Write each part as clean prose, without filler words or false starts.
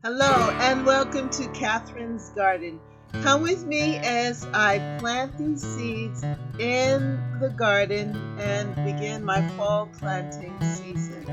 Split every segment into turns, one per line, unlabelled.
Hello and welcome to Catherine's Garden. Come with me as I plant these seeds in the garden and begin my fall planting season.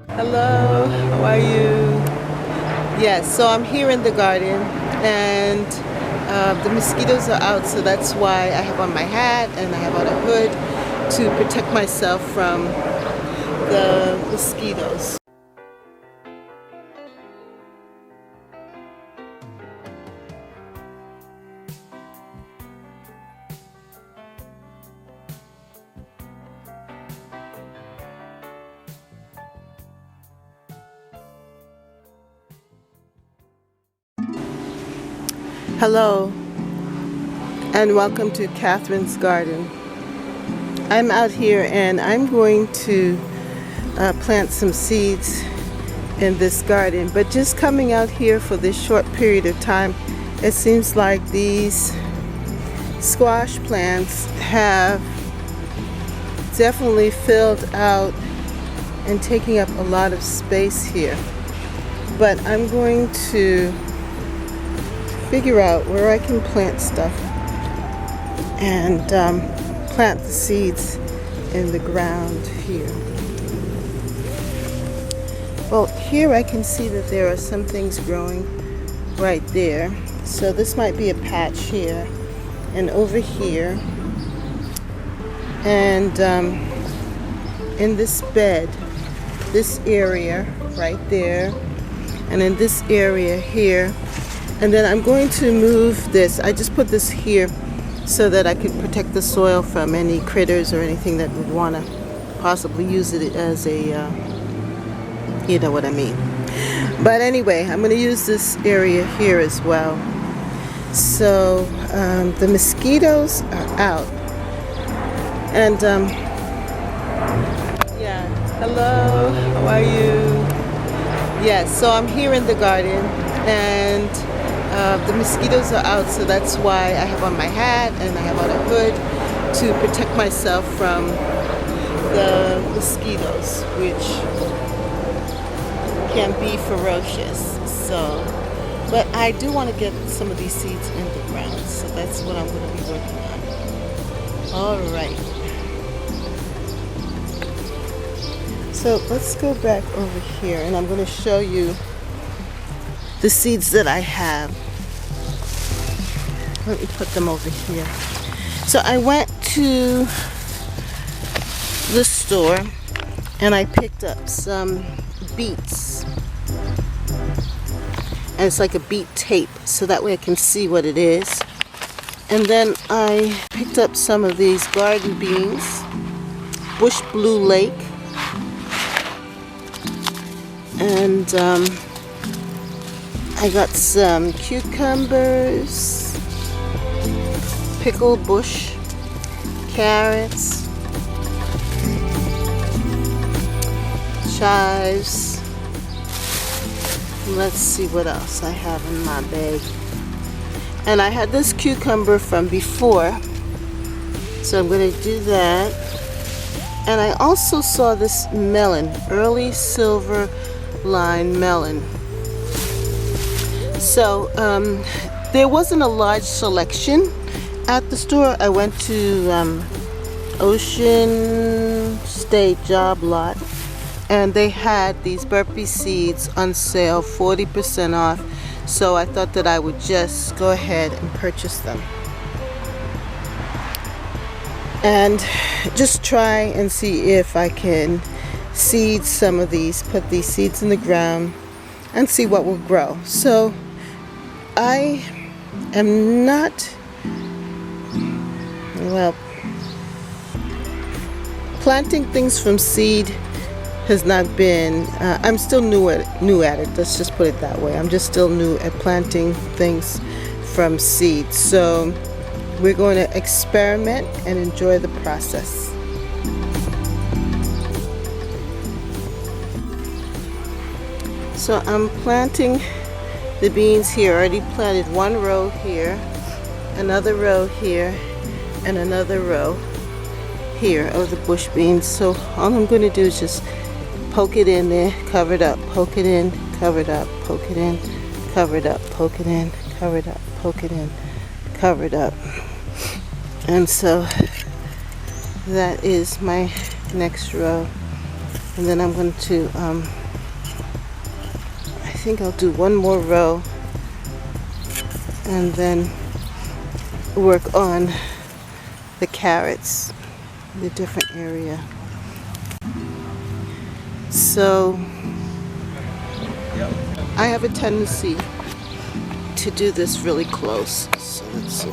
Hello, how are you? Yes, so I'm here in the garden and the mosquitoes are out, so that's why I have on my hat and I have on a hood to protect myself from the mosquitoes. Hello and welcome to Catherine's Garden. I'm out here and I'm going to plant some seeds in this garden, but just coming out here for this short period of time, it seems like these squash plants have definitely filled out and taking up a lot of space here. But I'm going to figure out where I can plant stuff and plant the seeds in the ground here. Well, here I can see that there are some things growing right there. So this might be a patch here and over here. And in this bed, this area right there, and in this area here. And then I'm going to move this. I just put this here so that I could protect the soil from any critters or anything that would want to possibly use it as a, you know what I mean. But anyway, I'm going to use this area here as well. So the mosquitoes are out. And yeah, hello, how are you? Yes, so I'm here in the garden and the mosquitoes are out, so that's why I have on my hat and I have on a hood to protect myself from the mosquitoes, which can be ferocious. So, but I do want to get some of these seeds in the ground, so that's what I'm going to be working on. All right. So let's go back over here and I'm going to show you the seeds that I have. Let me put them over here. So I went to the store and I picked up some beets. And it's like a beet tape, so that way I can see what it is. And then I picked up some of these garden beans, bush blue lake, and I got some cucumbers, pickle bush, carrots, chives. Let's see what else I have in my bag. And I had this cucumber from before, so I'm going to do that. And I also saw this melon, early silver line melon. So there wasn't a large selection at the store. I went to Ocean State Job Lot and they had these burpee seeds on sale, 40% off. So I thought that I would just go ahead and purchase them and just try and see if I can seed some of these, put these seeds in the ground and see what will grow. So I am not, well, planting things from seed has not been, I'm still new at it, let's just put it that way. I'm just still new at planting things from seed. So we're going to experiment and enjoy the process. So I'm planting the beans here. I already planted one row here, another row here, and another row here of the bush beans. So all I'm going to do is just poke it in there, cover it up, poke it in, cover it up, poke it in, cover it up, poke it in, cover it up, poke it in, cover it up. And so that is my next row. And then I'm going to, I think I'll do one more row and then work on the carrots, the different area. So I have a tendency to do this really close. So let's see.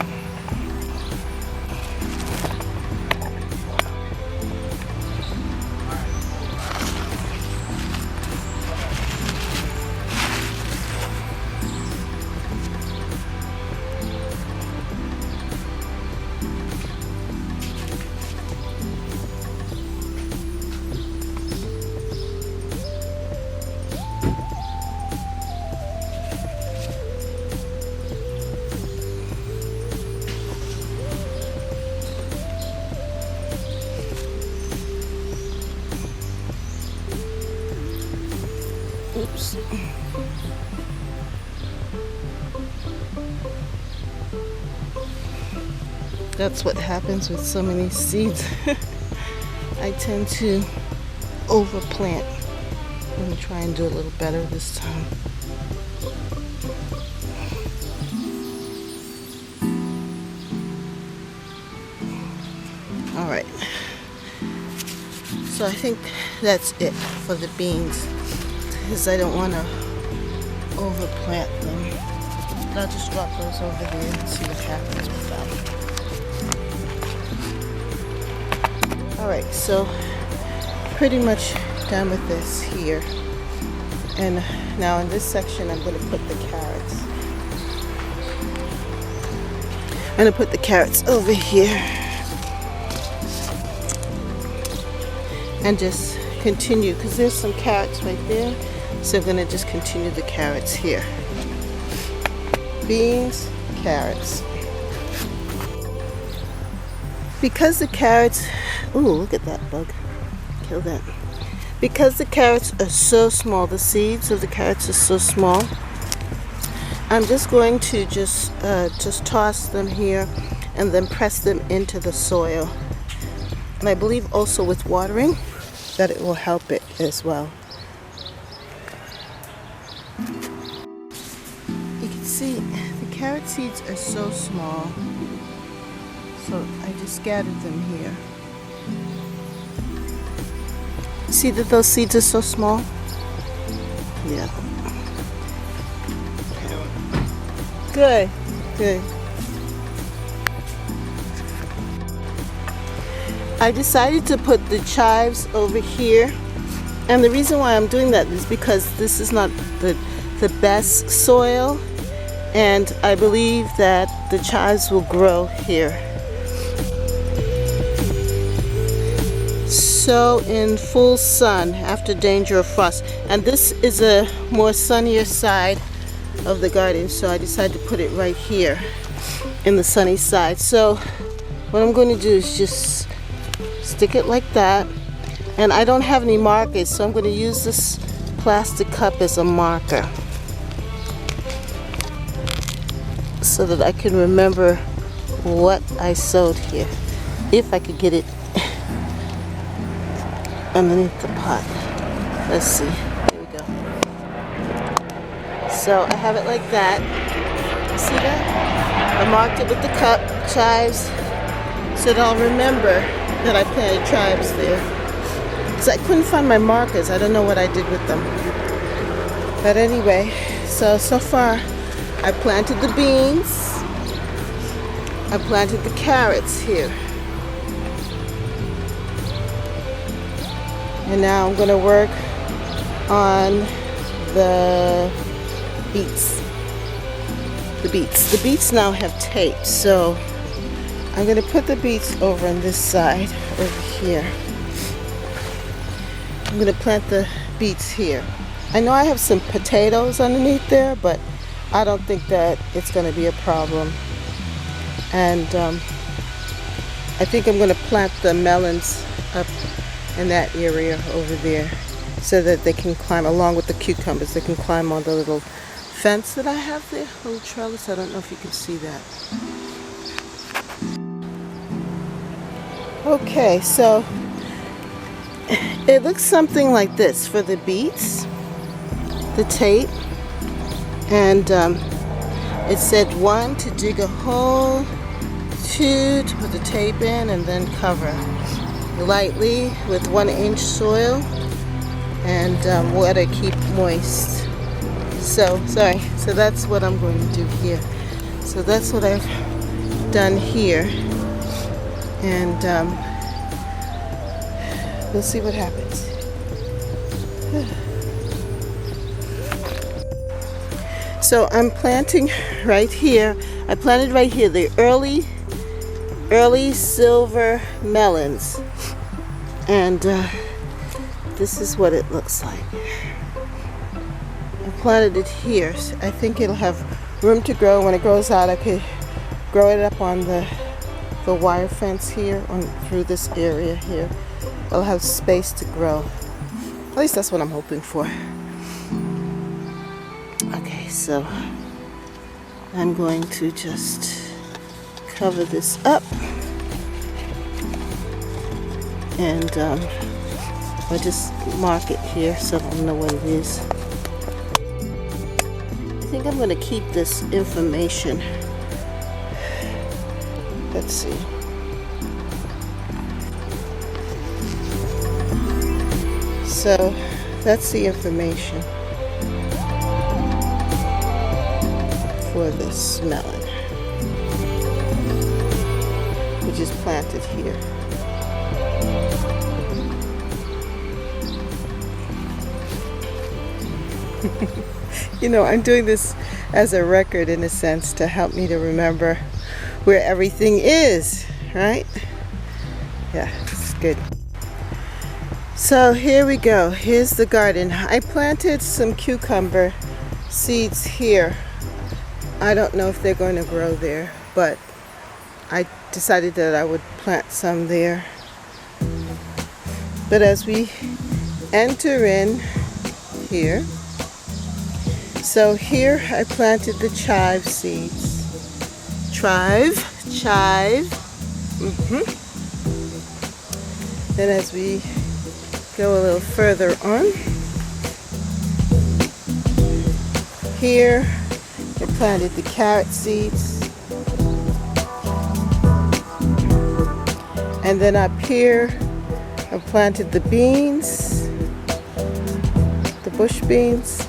Oops. That's what happens with so many seeds. I tend to overplant. I'm going to try and do a little better this time. All right. So I think that's it for the beans, because I don't want to overplant them. I'll just drop those over there and see what happens with them. Alright, so pretty much done with this here. And now in this section I'm going to put the carrots. I'm going to put the carrots over here. And just continue, because there's some carrots right there. So I'm going to just continue the carrots here. Beans, carrots. Because the carrots, ooh, look at that bug. Kill that. Because the carrots are so small, the seeds of the carrots are so small, I'm just going to just toss them here and then press them into the soil. And I believe also with watering that it will help it as well. You can see the carrot seeds are so small, so I just scattered them here. See that those seeds are so small? Yeah. Good, good. I decided to put the chives over here, and the reason why I'm doing that is because this is not the best soil, and I believe that the chives will grow here. Sow in full sun after danger of frost, and this is a more sunnier side of the garden, so I decided to put it right here in the sunny side. So what I'm going to do is just stick it like that, and I don't have any markers, so I'm going to use this plastic cup as a marker so that I can remember what I sowed here, if I could get it underneath the pot. Let's see. There we go. So I have it like that. You see that? I marked it with the cup, chives, so that I'll remember that I planted chives there. So I couldn't find my markers. I don't know what I did with them. But anyway, so far I planted the beans. I planted the carrots here. And now I'm going to work on the beets. The beets now have tape, so I'm going to put the beets over on this side, over here. I'm going to plant the beets here. I know I have some potatoes underneath there, but I don't think that it's going to be a problem. And I think I'm going to plant the melons up in that area over there. so that they can climb along with the cucumbers. They can climb on the little fence that I have there, little trellis. I don't know if you can see that. Okay, so it looks something like this for the beets, the tape, and it said 1 to dig a hole, 2 to put the tape in and then cover lightly with 1-inch soil and water keep moist. So that's what I'm going to do here. So that's what I've done here, and we'll see what happens. So I'm planting right here. I planted right here the early silver melons, and this is what it looks like. I planted it here. I think it'll have room to grow. When it grows out, I could grow it up on the wire fence here, through this area here. It'll have space to grow. At least that's what I'm hoping for. Okay, so I'm going to just cover this up, and I'll just mark it here so I'll know what it is. I think I'm going to keep this information. Let's see. So that's the information for this melon, which is planted here. You know, I'm doing this as a record in a sense to help me to remember where everything is, right? Yeah, it's good. So here we go. Here's the garden. I planted some cucumber seeds here. I don't know if they're going to grow there, but I decided that I would plant some there. But as we enter in here, so here I planted the chive seeds. Chive. Then as we go a little further on, here I planted the carrot seeds. And then up here I planted the beans, the bush beans.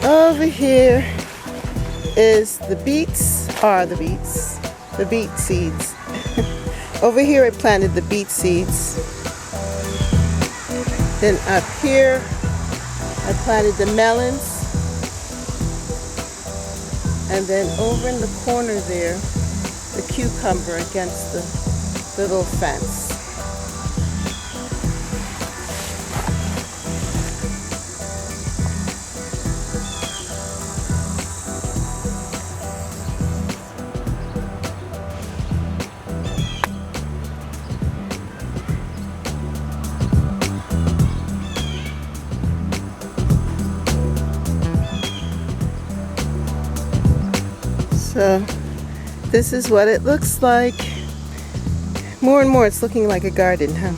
Over here is the beets, the beet seeds. Over here I planted the beet seeds. Then up here I planted the melons. And then over in the corner there, the cucumber against the little fence. So this is what it looks like. More and more it's looking like a garden, huh?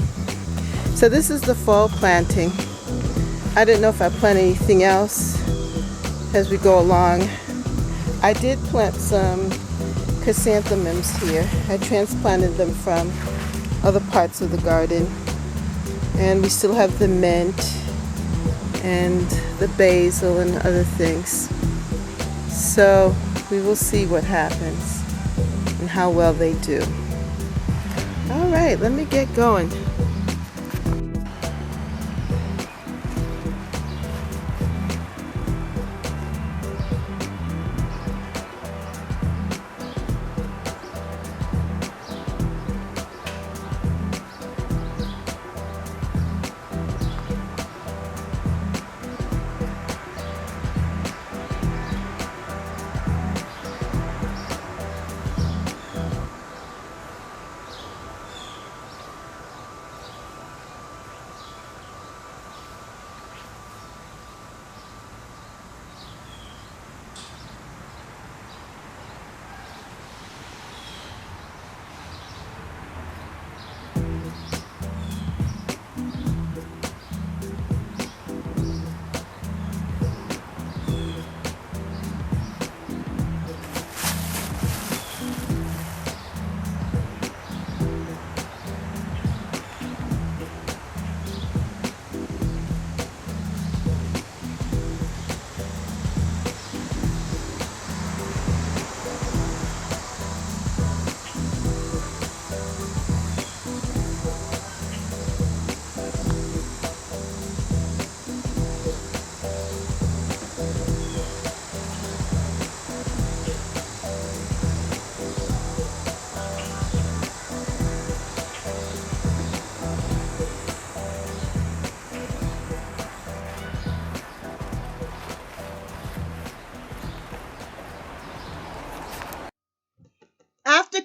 So this is the fall planting. I didn't know if I plant anything else as we go along. I did plant some chrysanthemums here. I transplanted them from other parts of the garden. And we still have the mint and the basil and other things. So we will see what happens and how well they do. All right, let me get going.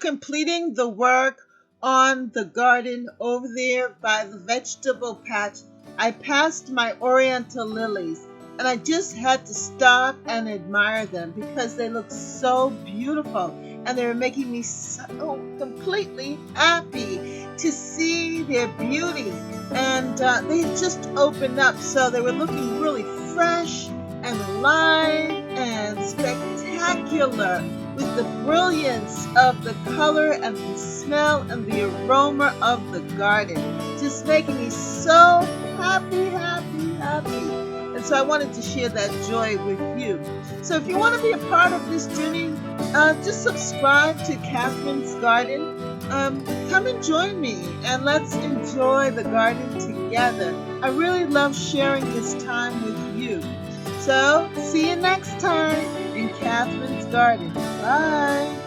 completing the work on the garden over there by the vegetable patch, I passed my oriental lilies, and I just had to stop and admire them because they look so beautiful, and they were making me so completely happy to see their beauty. And they had just opened up, so they were looking really fresh and alive and spectacular, with the brilliance of the color and the smell and the aroma of the garden, just making me so happy, happy, happy. And so I wanted to share that joy with you. So if you want to be a part of this journey, just subscribe to Catherine's Garden. Come and join me, and let's enjoy the garden together. I really love sharing this time with you. So, see you next time in Catherine's Garden. Bye.